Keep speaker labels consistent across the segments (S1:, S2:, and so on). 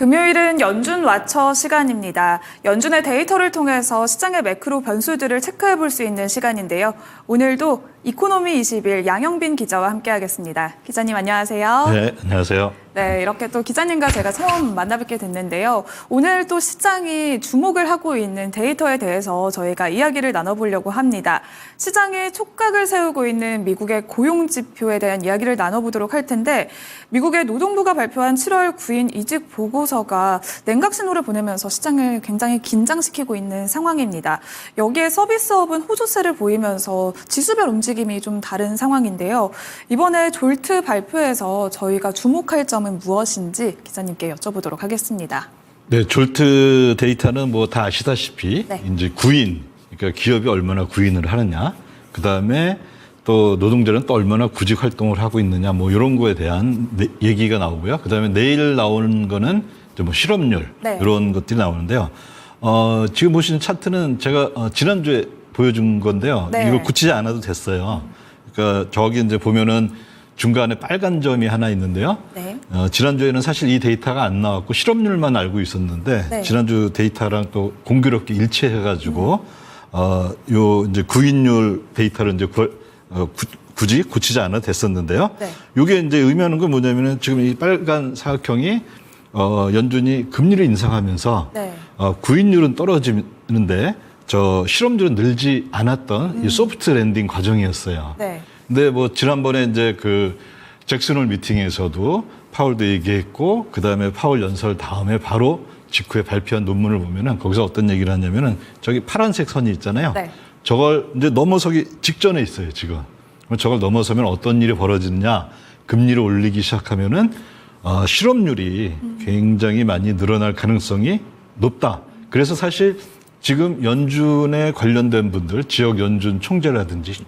S1: 금요일은 연준 와처 시간입니다. 연준의 데이터를 통해서 시장의 매크로 변수들을 체크해 볼 수 있는 시간인데요. 오늘도 이코노미 21 양영빈 기자와 함께하겠습니다. 기자님 안녕하세요.
S2: 네, 안녕하세요.
S1: 네, 이렇게 또 기자님과 제가 처음 만나뵙게 됐는데요. 오늘 또 시장이 주목을 하고 있는 데이터에 대해서 저희가 이야기를 나눠보려고 합니다. 시장이 촉각을 세우고 있는 미국의 고용지표에 대한 이야기를 나눠보도록 할 텐데 미국의 노동부가 발표한 7월 9일 이직 보고서가 냉각 신호를 보내면서 시장을 굉장히 긴장시키고 있는 상황입니다. 여기에 서비스업은 호조세를 보이면서 지수별 움직임이 좀 다른 상황인데요. 이번에 졸트 발표에서 저희가 주목할 점은 무엇인지 기자님께 여쭤보도록 하겠습니다.
S2: 네, 졸트 데이터는 뭐 다 아시다시피
S1: 네.
S2: 이제 구인, 그러니까 기업이 얼마나 구인을 하느냐, 그 다음에 또 노동자는 또 얼마나 구직 활동을 하고 있느냐, 뭐 이런 거에 대한 얘기가 나오고요. 그 다음에 내일 나오는 거는 뭐 실업률
S1: 네.
S2: 이런 것들이 나오는데요. 지금 보시는 차트는 제가 지난주에 보여준 건데요.
S1: 네.
S2: 이거 굳히지 않아도 됐어요. 그러니까 저기 이제 보면은 중간에 빨간 점이 하나 있는데요.
S1: 네.
S2: 지난주에는 사실 이 데이터가 안 나왔고 실업률만 알고 있었는데
S1: 네.
S2: 지난주 데이터랑 또 공교롭게 일치해가지고 요 이제 구인율 데이터를 이제 굳이 고치지 않아도 됐었는데요.
S1: 네.
S2: 요게 이제 의미하는 건 뭐냐면은 지금 이 빨간 사각형이 연준이 금리를 인상하면서
S1: 네.
S2: 구인율은 떨어지는데 저 실업률은 늘지 않았던 이 소프트 랜딩 과정이었어요.
S1: 네.
S2: 근데 뭐 지난번에 이제 그 잭슨홀 미팅에서도 파월도 얘기했고 그다음에 파월 연설 다음에 바로 직후에 발표한 논문을 보면은 거기서 어떤 얘기를 하냐면은 저기 파란색 선이 있잖아요.
S1: 네.
S2: 저걸 이제 넘어서기 직전에 있어요, 지금. 저걸 넘어서면 어떤 일이 벌어지느냐? 금리를 올리기 시작하면은 실업률이 굉장히 많이 늘어날 가능성이 높다. 그래서 사실 지금 연준에 관련된 분들, 지역 연준 총재라든지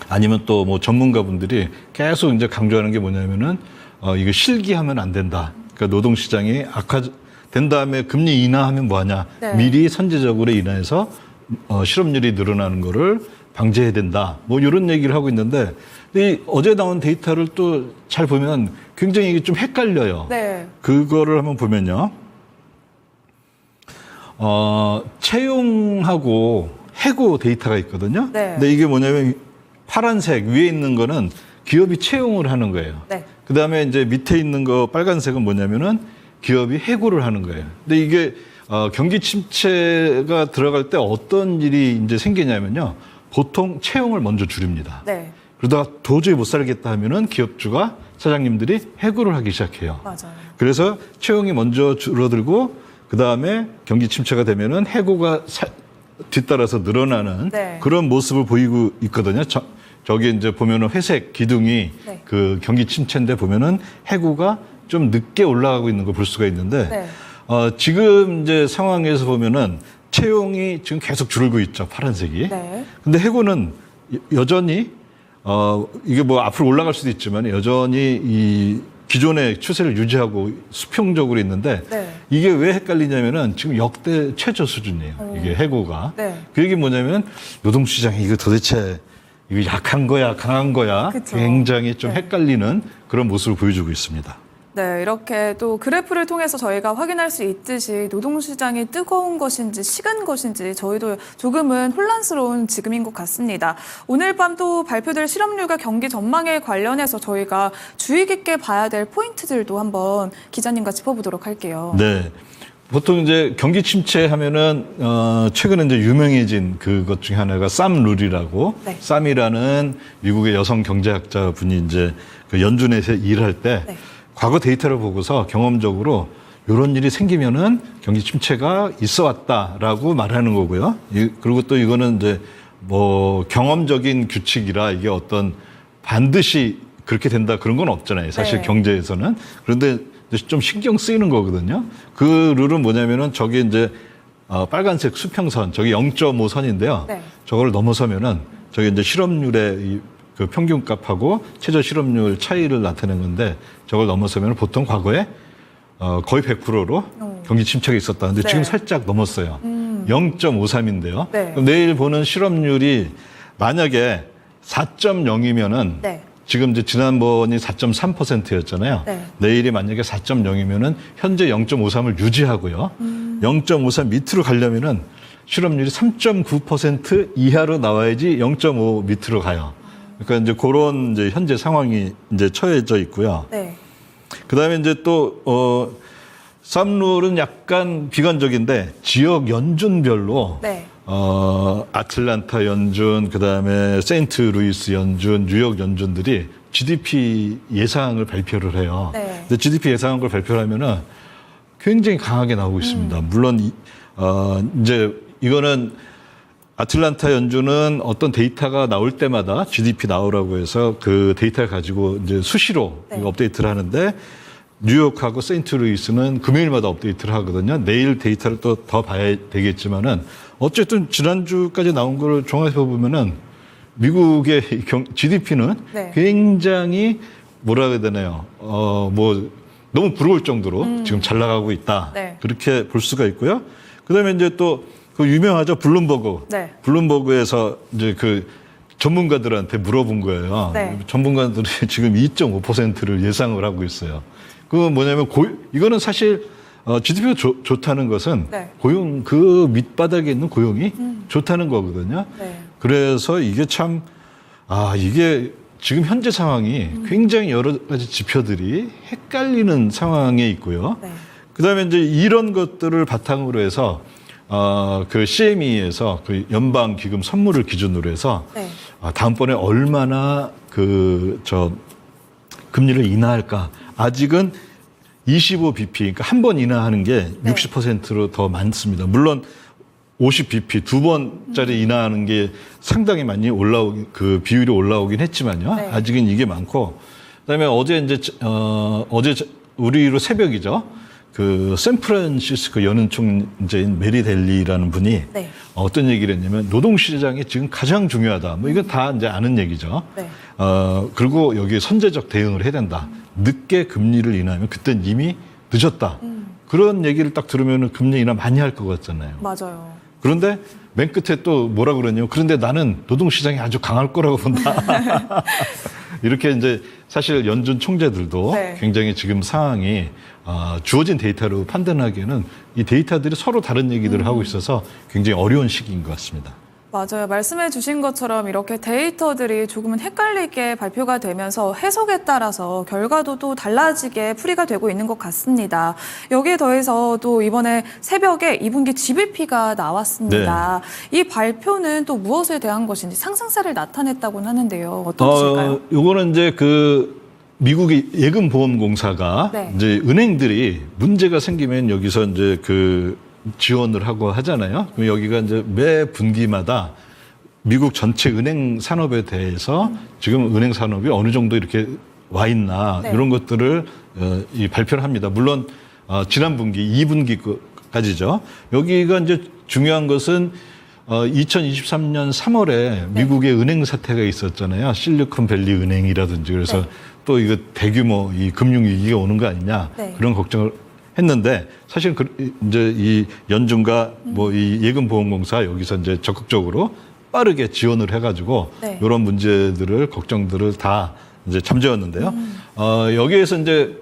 S2: 아니면 또 뭐 전문가분들이 계속 이제 강조하는 게 뭐냐면은 이거 실기하면 안 된다. 그러니까 노동시장이 악화된 다음에 금리 인하하면 뭐하냐.
S1: 네.
S2: 미리 선제적으로 인하해서 실업률이 늘어나는 거를 방지해야 된다. 뭐 이런 얘기를 하고 있는데 이 어제 나온 데이터를 또 잘 보면 굉장히 이게 좀 헷갈려요.
S1: 네.
S2: 그거를 한번 보면요. 채용하고 해고 데이터가 있거든요.
S1: 네.
S2: 근데 이게 뭐냐면 파란색 위에 있는 거는 기업이 채용을 하는 거예요.
S1: 네.
S2: 그 다음에 이제 밑에 있는 거 빨간색은 뭐냐면은 기업이 해고를 하는 거예요. 근데 이게 경기 침체가 들어갈 때 어떤 일이 이제 생기냐면요. 보통 채용을 먼저 줄입니다.
S1: 네.
S2: 그러다가 도저히 못 살겠다 하면은 기업주가 사장님들이 해고를 하기 시작해요.
S1: 맞아요.
S2: 그래서 채용이 먼저 줄어들고 그 다음에 경기 침체가 되면은 해고가 뒤따라서 늘어나는
S1: 네.
S2: 그런 모습을 보이고 있거든요. 저기 이제 보면은 회색 기둥이
S1: 네.
S2: 그 경기 침체인데 보면은 해고가 좀 늦게 올라가고 있는 걸 볼 수가 있는데
S1: 네.
S2: 지금 이제 상황에서 보면은 채용이 지금 계속 줄고 있죠. 파란색이.
S1: 네.
S2: 근데 해고는 여전히 이게 뭐 앞으로 올라갈 수도 있지만 여전히 이 기존의 추세를 유지하고 수평적으로 있는데
S1: 네.
S2: 이게 왜 헷갈리냐면은 지금 역대 최저 수준이에요. 이게 해고가.
S1: 네.
S2: 그 얘기 뭐냐면 노동시장이 이거 도대체 이거 약한 거야, 강한 거야.
S1: 그쵸.
S2: 굉장히 좀
S1: 네.
S2: 헷갈리는 그런 모습을 보여주고 있습니다.
S1: 네, 이렇게 또 그래프를 통해서 저희가 확인할 수 있듯이 노동시장이 뜨거운 것인지 식은 것인지 저희도 조금은 혼란스러운 지금인 것 같습니다. 오늘 밤 또 발표될 실업률과 경기 전망에 관련해서 저희가 주의 깊게 봐야 될 포인트들도 한번 기자님과 짚어보도록 할게요.
S2: 네. 보통 이제 경기 침체 하면은 최근에 이제 유명해진 그것 중에 하나가 쌈 룰이라고
S1: 네.
S2: 쌈이라는 미국의 여성 경제학자 분이 이제 그 연준에서 일할 때
S1: 네.
S2: 과거 데이터를 보고서 경험적으로 이런 일이 생기면은 경기 침체가 있어 왔다라고 말하는 거고요. 그리고 또 이거는 이제 뭐 경험적인 규칙이라 이게 어떤 반드시 그렇게 된다 그런 건 없잖아요. 사실
S1: 네.
S2: 경제에서는. 그런데 좀 신경 쓰이는 거거든요. 그 룰은 뭐냐면은 저게 이제 빨간색 수평선, 저게 0.5 선인데요.
S1: 네.
S2: 저걸 넘어서면은 저게 이제 실업률의 그 평균값하고 최저 실업률 차이를 나타내는 건데 저걸 넘어서면 보통 과거에 거의 100%로 경기 침체가 있었다는데
S1: 네.
S2: 지금 살짝 넘었어요. 0.53인데요.
S1: 네.
S2: 그럼 내일 보는 실업률이 만약에 4.0이면은
S1: 네.
S2: 지금 이제 지난번이 4.3%였잖아요.
S1: 네.
S2: 내일이 만약에 4.0이면은 현재 0.53을 유지하고요. 0.53 밑으로 가려면은 실업률이 3.9% 이하로 나와야지 0.5 밑으로 가요. 그러니까 이제 그런 이제 현재 상황이 이제 처해져 있고요.
S1: 네.
S2: 그다음에 이제 또 쌈룰은 약간 비관적인데 지역 연준별로
S1: 네.
S2: 아틀란타 연준, 그다음에 세인트루이스 연준, 뉴욕 연준들이 GDP 예상을 발표를 해요.
S1: 네.
S2: 근데 GDP 예상한 걸 발표를 하면은 굉장히 강하게 나오고 있습니다. 물론 이제 이거는 아틀란타 연준은 어떤 데이터가 나올 때마다 GDP 나오라고 해서 그 데이터를 가지고 이제 수시로
S1: 네.
S2: 업데이트를 하는데 뉴욕하고 세인트루이스는 금요일마다 업데이트를 하거든요. 내일 데이터를 또 더 봐야 되겠지만은 어쨌든 지난주까지 나온 걸 종합해 보면은 미국의 GDP는
S1: 네.
S2: 굉장히 뭐라 해야 되나요? 뭐 너무 부러울 정도로 지금 잘 나가고 있다.
S1: 네.
S2: 그렇게 볼 수가 있고요. 그다음에 이제 또 그 유명하죠 블룸버그.
S1: 네.
S2: 블룸버그에서 이제 그 전문가들한테 물어본 거예요.
S1: 네.
S2: 전문가들이 지금 2.5%를 예상을 하고 있어요. 그 뭐냐면 이거는 사실 GDP가 좋다는 것은
S1: 네.
S2: 고용 그 밑바닥에 있는 고용이 좋다는 거거든요.
S1: 네.
S2: 그래서 이게 참 이게 지금 현재 상황이 굉장히 여러 가지 지표들이 헷갈리는 상황에 있고요.
S1: 네.
S2: 그다음에 이제 이런 것들을 바탕으로 해서 그 CME에서 그 연방 기금 선물을 기준으로 해서
S1: 네.
S2: 다음번에 얼마나 금리를 인하할까? 아직은 25bp, 그러니까 한 번 인하하는 게
S1: 네.
S2: 60%로 더 많습니다. 물론 50bp 두 번짜리 인하하는 게 상당히 많이 그 비율이 올라오긴 했지만요.
S1: 네.
S2: 아직은 이게 많고, 그다음에 어제 우리로 새벽이죠. 그 샌프란시스코 연은 총재인 메리 델리라는 분이
S1: 네.
S2: 어떤 얘기를 했냐면 노동시장이 지금 가장 중요하다. 뭐 이건 다 이제 아는 얘기죠.
S1: 네.
S2: 그리고 여기에 선제적 대응을 해야 된다. 늦게 금리를 인하하면 그땐 이미 늦었다. 그런 얘기를 딱 들으면 금리 인하 많이 할 것 같잖아요.
S1: 맞아요.
S2: 그런데 맨 끝에 또 뭐라 그러냐면 그런데 나는 노동시장이 아주 강할 거라고 본다. 이렇게 이제 사실 연준 총재들도
S1: 네.
S2: 굉장히 지금 상황이 주어진 데이터로 판단하기에는 이 데이터들이 서로 다른 얘기들을 하고 있어서 굉장히 어려운 시기인 것 같습니다.
S1: 맞아요. 말씀해 주신 것처럼 이렇게 데이터들이 조금은 헷갈리게 발표가 되면서 해석에 따라서 결과도 또 달라지게 풀이가 되고 있는 것 같습니다. 여기에 더해서 또 이번에 새벽에 2분기 GDP가 나왔습니다. 이 발표는 또 무엇에 대한 것인지 상승세를 나타냈다고는 하는데요. 어떠실까요?
S2: 요거는 이제 미국의 예금보험공사가
S1: 네.
S2: 이제 은행들이 문제가 생기면 여기서 이제 지원을 하고 하잖아요. 그럼 여기가 이제 매 분기마다 미국 전체 은행 산업에 대해서 지금 은행 산업이 어느 정도 이렇게 와 있나
S1: 네.
S2: 이런 것들을 발표를 합니다. 물론 지난 분기, 2분기까지죠. 여기가 이제 중요한 것은 2023년 3월에 미국의 은행 사태가 있었잖아요. 실리콘밸리 은행이라든지 그래서
S1: 네.
S2: 또 이거 대규모 이 금융 위기가 오는 거 아니냐
S1: 네.
S2: 그런 걱정을 했는데 사실 이제 이 연준과 이 예금보험공사 여기서 이제 적극적으로 빠르게 지원을 해가지고
S1: 네.
S2: 이런 문제들을 걱정들을 다 이제 잠재웠는데요. 여기에서 이제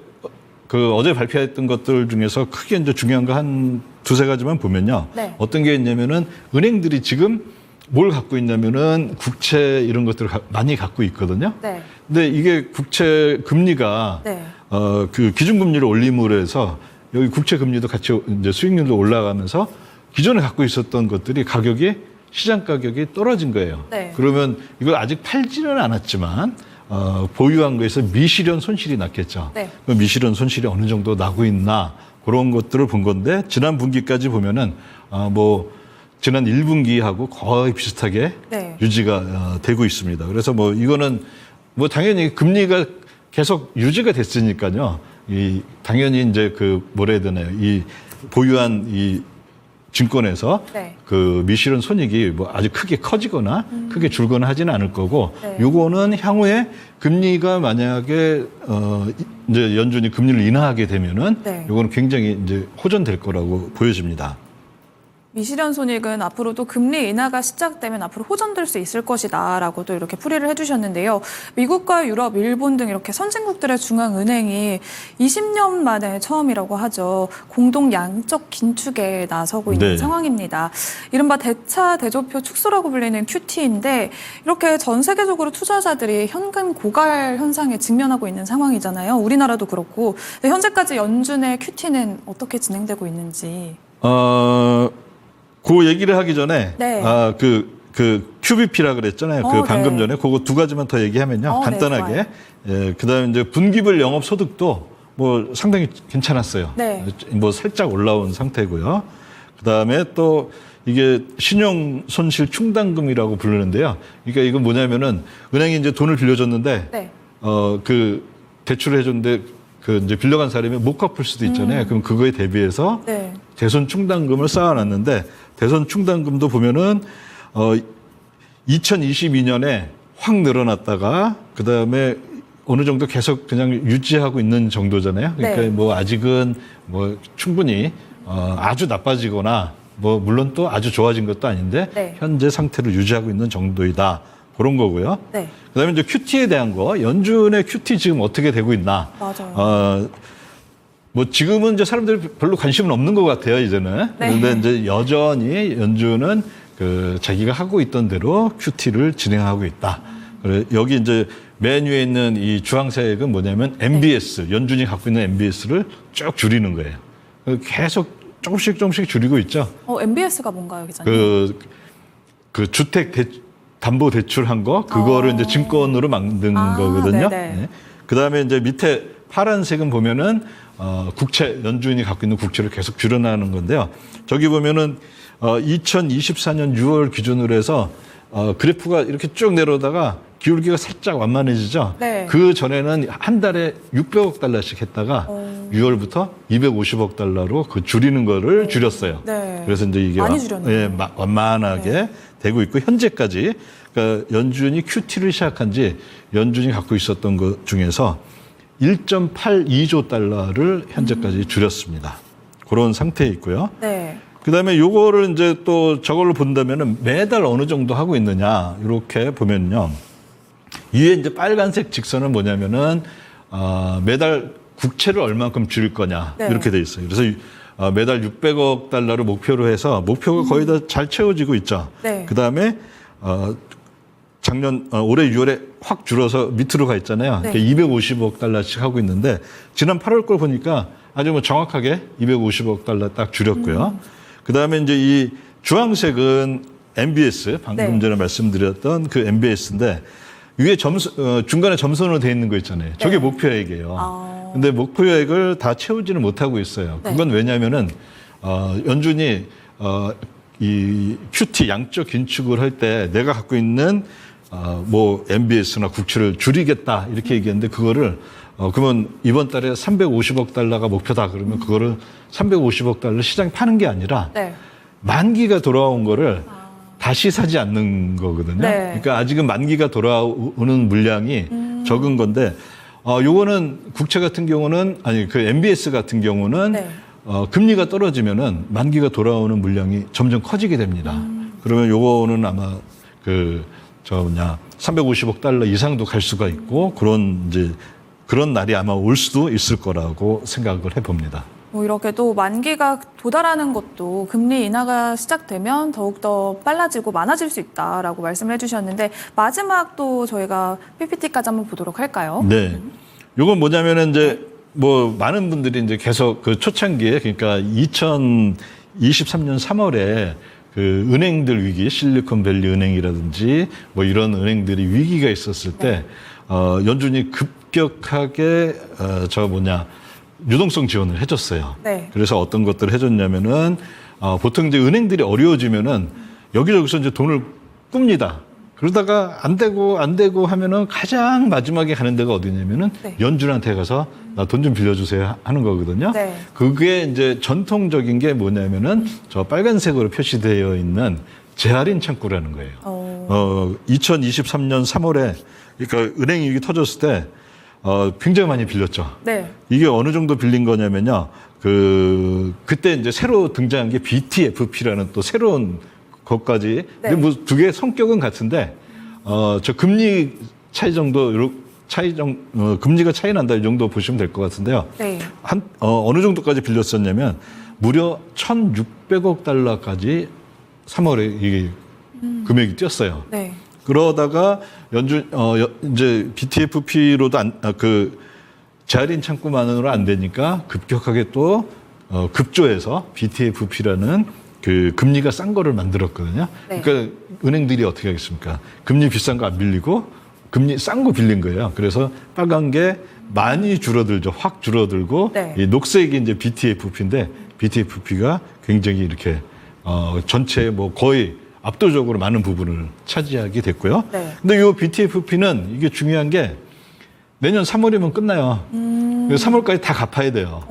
S2: 어제 발표했던 것들 중에서 크게 이제 중요한 거 한 두세 가지만 보면요.
S1: 네.
S2: 어떤 게 있냐면은 은행들이 지금 뭘 갖고 있냐면은 국채 이런 것들을 많이 갖고 있거든요.
S1: 네.
S2: 근데 이게 국채 금리가
S1: 네.
S2: 그 기준금리를 올림으로 해서 여기 국채 금리도 같이 이제 수익률도 올라가면서 기존에 갖고 있었던 것들이 시장 가격이 떨어진 거예요.
S1: 네.
S2: 그러면 이걸 아직 팔지는 않았지만 보유한 거에서 미실현 손실이 났겠죠.
S1: 네.
S2: 그 미실현 손실이 어느 정도 나고 있나 그런 것들을 본 건데 지난 분기까지 보면은 지난 1분기하고 거의 비슷하게
S1: 네.
S2: 유지가 되고 있습니다. 그래서 이거는 당연히 금리가 계속 유지가 됐으니까요. 당연히 이제 뭐라 해야 되나요? 이 보유한 이 증권에서
S1: 네.
S2: 그 미실현 손익이 아주 크게 커지거나 크게 줄거나 하지는 않을 거고
S1: 네.
S2: 요거는 향후에 금리가 만약에 이제 연준이 금리를 인하하게 되면은
S1: 네.
S2: 요거는 굉장히 이제 호전될 거라고 보여집니다.
S1: 미실현 손익은 앞으로도 금리 인하가 시작되면 앞으로 호전될 수 있을 것이다라고 또 이렇게 풀이를 해주셨는데요. 미국과 유럽, 일본 등 이렇게 선진국들의 중앙은행이 20년 만에 처음이라고 하죠. 공동 양적 긴축에 나서고 있는
S2: 네.
S1: 상황입니다. 이른바 대차 대조표 축소라고 불리는 QT인데 이렇게 전 세계적으로 투자자들이 현금 고갈 현상에 직면하고 있는 상황이잖아요. 우리나라도 그렇고. 근데 현재까지 연준의 QT는 어떻게 진행되고 있는지.
S2: 그 얘기를 하기 전에
S1: 네.
S2: 그 QBP라 그랬잖아요. 그 방금
S1: 네.
S2: 전에 그거 두 가지만 더 얘기하면요.
S1: 네,
S2: 간단하게.
S1: 좋아요.
S2: 예, 그다음에 이제 분기별 영업 소득도 뭐 상당히 괜찮았어요.
S1: 네.
S2: 뭐 살짝 올라온 상태고요. 그다음에 또 이게 신용 손실 충당금이라고 부르는데요. 그러니까 이건 뭐냐면은 은행이 이제 돈을 빌려줬는데
S1: 네.
S2: 그 대출을 해줬는데 그 이제 빌려간 사람이 못 갚을 수도 있잖아요. 그럼 그거에 대비해서
S1: 네.
S2: 대손 충당금을 쌓아놨는데 대손 충당금도 보면은 2022년에 확 늘어났다가 그 다음에 어느 정도 계속 그냥 유지하고 있는 정도잖아요. 그러니까
S1: 네.
S2: 뭐 아직은 뭐 충분히 아주 나빠지거나 뭐 물론 또 아주 좋아진 것도 아닌데
S1: 네.
S2: 현재 상태로 유지하고 있는 정도이다. 그런 거고요.
S1: 네.
S2: 그다음에 이제 QT에 대한 거, 연준의 QT 지금 어떻게 되고 있나?
S1: 맞아요.
S2: 뭐 지금은 이제 사람들이 별로 관심은 없는 것 같아요, 이제는.
S1: 네.
S2: 그런데 이제 여전히 연준은 그 자기가 하고 있던 대로 QT를 진행하고 있다. 그래 여기 이제 맨 위에 있는 이 주황색은 뭐냐면 MBS, 연준이 갖고 있는 MBS를 쭉 줄이는 거예요. 계속 조금씩 줄이고 있죠.
S1: MBS가 뭔가요, 기자님?
S2: 그 주택 담보 대출한 거 그거를 이제 증권으로 만든 거거든요. 네. 그다음에 이제 밑에 파란색은 보면은 국채 연준이 갖고 있는 국채를 계속 줄여나가는 건데요. 저기 보면은 2024년 6월 기준으로 해서 그래프가 이렇게 쭉 내려오다가 기울기가 살짝 완만해지죠.
S1: 네.
S2: 그 전에는 한 달에 600억 달러씩 했다가 6월부터 250억 달러로 그 줄이는 거를 줄였어요.
S1: 네.
S2: 그래서 이제 이게
S1: 많이 줄였네요.
S2: 예, 완만하게 되고 있고 현재까지 그러니까 연준이 QT를 시작한 지 연준이 갖고 있었던 것 중에서 1.82조 달러를 현재까지 줄였습니다. 그런 상태에 있고요.
S1: 네.
S2: 그다음에 요거를 이제 또 저걸로 본다면은 매달 어느 정도 하고 있느냐 이렇게 보면요. 위에 이제 빨간색 직선은 뭐냐면은 매달 국채를 얼만큼 줄일 거냐
S1: 네.
S2: 이렇게 돼 있어요. 그래서 매달 600억 달러를 목표로 해서 목표가 거의 다 잘 채워지고 있죠.
S1: 네.
S2: 그다음에 올해 6월에 확 줄어서 밑으로 가 있잖아요.
S1: 네.
S2: 그러니까 250억 달러씩 하고 있는데 지난 8월 걸 보니까 아주 뭐 정확하게 250억 달러 딱 줄였고요. 그다음에 이제 이 주황색은 MBS 방금
S1: 네.
S2: 전에 말씀드렸던 그 MBS인데 위에 중간에 점선으로 돼 있는 거 있잖아요. 저게
S1: 네.
S2: 목표액이에요. 근데 목표액을 다 채우지는 못하고 있어요.
S1: 네.
S2: 그건 왜냐면은 연준이 이 QT 양적 긴축을 할 때 내가 갖고 있는 뭐 MBS나 국채를 줄이겠다 이렇게 얘기했는데 그거를 그러면 이번 달에 350억 달러가 목표다 그러면 그거를 350억 달러 시장에 파는 게 아니라
S1: 네.
S2: 만기가 돌아온 거를 다시 사지 않는 거거든요.
S1: 네.
S2: 그러니까 아직은 만기가 돌아오는 물량이 적은 건데 요거는 국채 같은 경우는 아니 그 MBS 같은 경우는
S1: 네.
S2: 금리가 떨어지면은 만기가 돌아오는 물량이 점점 커지게 됩니다. 그러면 요거는 아마 350억 달러 이상도 갈 수가 있고 그런 날이 아마 올 수도 있을 거라고 생각을 해봅니다.
S1: 뭐 이렇게 또 만기가 도달하는 것도 금리 인하가 시작되면 더욱더 빨라지고 많아질 수 있다라고 말씀을 해주셨는데 마지막 또 저희가 PPT까지 한번 보도록 할까요?
S2: 네. 요건 뭐냐면은 이제 뭐 많은 분들이 이제 계속 그 초창기에 그러니까 2023년 3월에 그 은행들 위기, 실리콘밸리 은행이라든지 뭐 이런 은행들이 위기가 있었을 때 연준이 급격하게 유동성 지원을 해줬어요.
S1: 네.
S2: 그래서 어떤 것들을 해줬냐면은 보통 이제 은행들이 어려워지면은 여기저기서 이제 돈을 꿉니다. 그러다가 안 되고 하면은 가장 마지막에 가는 데가 어디냐면은
S1: 네.
S2: 연준한테 가서 나 돈 좀 빌려주세요 하는 거거든요.
S1: 네.
S2: 그게 이제 전통적인 게 뭐냐면은 저 빨간색으로 표시되어 있는 재할인 창구라는 거예요. 2023년 3월에 그러니까 은행 위기 터졌을 때 굉장히 많이 빌렸죠.
S1: 네.
S2: 이게 어느 정도 빌린 거냐면요. 그때 이제 새로 등장한 게 BTFP라는 또 새로운 것까지.
S1: 네.
S2: 근데 뭐 두 개 성격은 같은데, 저 금리 차이 정도, 금리가 차이 난다 이 정도 보시면 될 것 같은데요.
S1: 네.
S2: 어느 정도까지 빌렸었냐면 무려 1,600억 달러까지 3월에 이게 금액이 뛰었어요.
S1: 네.
S2: 그러다가 이제 BTFP로도 재할인 창구만으로 안 되니까 급격하게 또 급조해서 BTFP라는 그 금리가 싼 거를 만들었거든요.
S1: 네.
S2: 그러니까 은행들이 어떻게 하겠습니까? 금리 비싼 거 안 빌리고 금리 싼 거 빌린 거예요. 그래서 빨간 게 많이 줄어들죠. 확 줄어들고
S1: 네.
S2: 이 녹색이 이제 BTFP인데 BTFP가 굉장히 이렇게 전체의 뭐 거의 압도적으로 많은 부분을 차지하게 됐고요.
S1: 네.
S2: 근데 이 BTFP는 이게 중요한 게 내년 3월이면 끝나요. 3월까지 다 갚아야 돼요.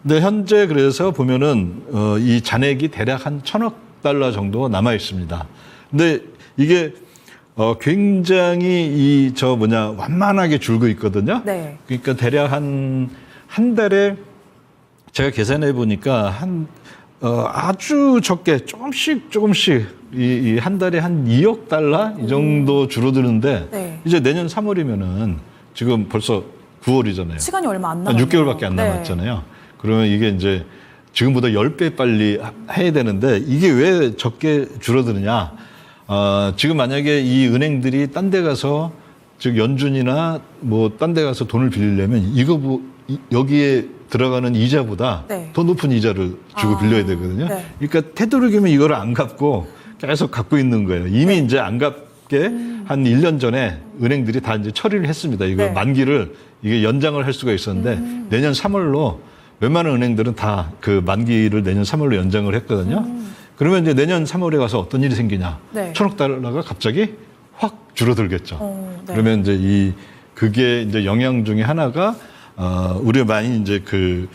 S2: 근데 현재 그래서 보면은 이 잔액이 대략 한 1,000억 달러 정도 남아 있습니다. 근데 이게 굉장히 완만하게 줄고 있거든요.
S1: 네.
S2: 그러니까 대략 한 달에 제가 계산해 보니까 아주 적게 조금씩 이 한 달에 한 2억 달러 이 정도 줄어드는데
S1: 네.
S2: 이제 내년 3월이면은 지금 벌써 9월이잖아요.
S1: 시간이 얼마 안
S2: 한
S1: 남았네요.
S2: 6개월밖에 안
S1: 네.
S2: 남았잖아요. 그러면 이게 이제 지금보다 10배 빨리 해야 되는데 이게 왜 적게 줄어드느냐? 지금 만약에 이 은행들이 딴 데 가서 즉 연준이나 뭐 딴 데 가서 돈을 빌리려면 여기에 들어가는 이자보다
S1: 네.
S2: 더 높은 이자를 주고 빌려야 되거든요.
S1: 네.
S2: 그러니까 되도록이면 이걸 안 갚고 계속 갖고 있는 거예요. 이미 이제 안 갚게 한 1년 전에 은행들이 다 이제 처리를 했습니다. 이거
S1: 네.
S2: 만기를 이게 연장을 할 수가 있었는데 내년 3월로 웬만한 은행들은 다 그 만기를 내년 3월로 연장을 했거든요. 그러면 이제 내년 3월에 가서 어떤 일이 생기냐?
S1: 네.
S2: 1,000억 달러가 갑자기 확 줄어들겠죠.
S1: 네.
S2: 그러면 이제 그게 이제 영향 중에 하나가 우리가 많이 이제 그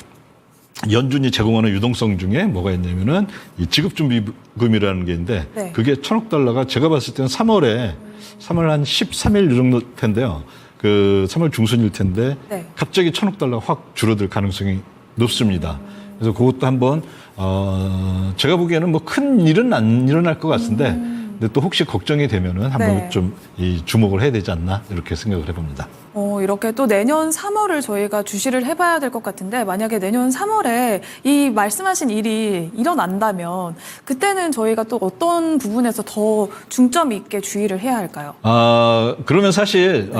S2: 연준이 제공하는 유동성 중에 뭐가 있냐면은 이 지급준비금이라는 게 있는데
S1: 네.
S2: 그게 1,000억 달러가 제가 봤을 때는 3월 한 13일 정도 텐데요. 그 3월 중순일 텐데
S1: 네.
S2: 갑자기 1,000억 달러가 확 줄어들 가능성이 높습니다. 그래서 그것도 한번 제가 보기에는 뭐 큰 일은 안 일어날 것 같은데 근데 또 혹시 걱정이 되면은 한번
S1: 네.
S2: 좀 이 주목을 해야 되지 않나 이렇게 생각을 해봅니다.
S1: 이렇게 또 내년 3월을 저희가 주시를 해봐야 될 것 같은데 만약에 내년 3월에 이 말씀하신 일이 일어난다면 그때는 저희가 또 어떤 부분에서 더 중점 있게 주의를 해야 할까요?
S2: 그러면 사실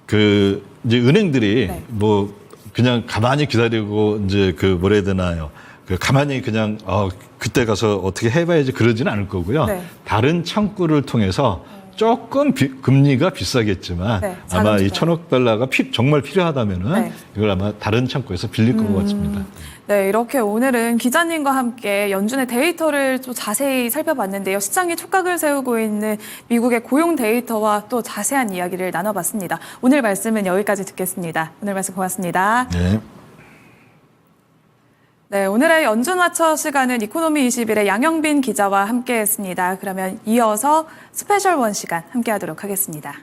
S2: 그 이제 은행들이
S1: 네.
S2: 뭐 그냥 가만히 기다리고 이제 그 뭐라 해야 되나요? 그 가만히 그냥 그때 가서 어떻게 해봐야지 그러지는 않을 거고요.
S1: 네.
S2: 다른 창구를 통해서 조금 금리가 비싸겠지만
S1: 네,
S2: 아마 이
S1: 작은
S2: 1,000억 달러가 정말 필요하다면은
S1: 네.
S2: 이걸 아마 다른 창구에서 빌릴 것 같습니다.
S1: 네, 이렇게 오늘은 기자님과 함께 연준의 데이터를 좀 자세히 살펴봤는데요. 시장이 촉각을 세우고 있는 미국의 고용 데이터와 또 자세한 이야기를 나눠봤습니다. 오늘 말씀은 여기까지 듣겠습니다. 오늘 말씀 고맙습니다.
S2: 네.
S1: 네, 오늘의 연준 와처 시간은 이코노미 21의 양영빈 기자와 함께했습니다. 그러면 이어서 스페셜 원 시간 함께하도록 하겠습니다.